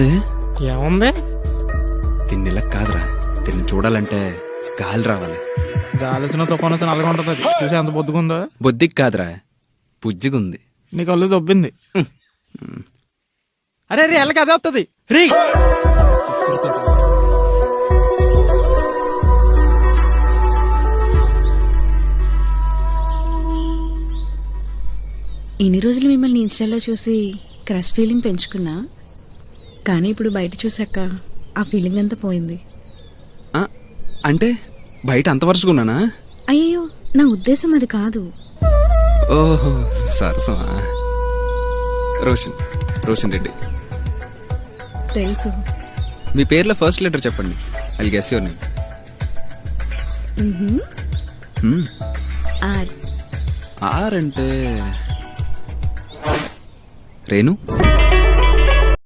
ఉంది. ఏముంది? తిన్నిలా కాదురా, తిన్ని చూడాలంటే గాలి రావాలి. గాలి వచ్చిన తుఫాను వచ్చిన అలాగే ఉంటుంది. అది చూసి ఎంత బొద్దుకుందో. బొద్దికి కాదురా, పుజ్జిగుంది. నీ కళ్ళు దొబ్బింది. అరే రే ఎల్లకి అదే వస్తుంది. రే ఇన్ని రోజులు మిమ్మల్ని ఇన్స్టాలో చూసి క్రష్ ఫీలింగ్ పెంచుకున్నా, కానీ ఇప్పుడు బయట చూసాక ఆ ఫీలింగ్ అంతా పోయింది. అంటే బయట అంత వరుసకున్నానా? అయ్యో, నా ఉద్దేశం అది కాదు. ఓహో సరసమా. రోషన్, రోషన్ రెడ్డి. తెలుసు. మీ పేర్లో ఫస్ట్ లెటర్ చెప్పండి. I'll guess your name. R. R అంటే రేణు.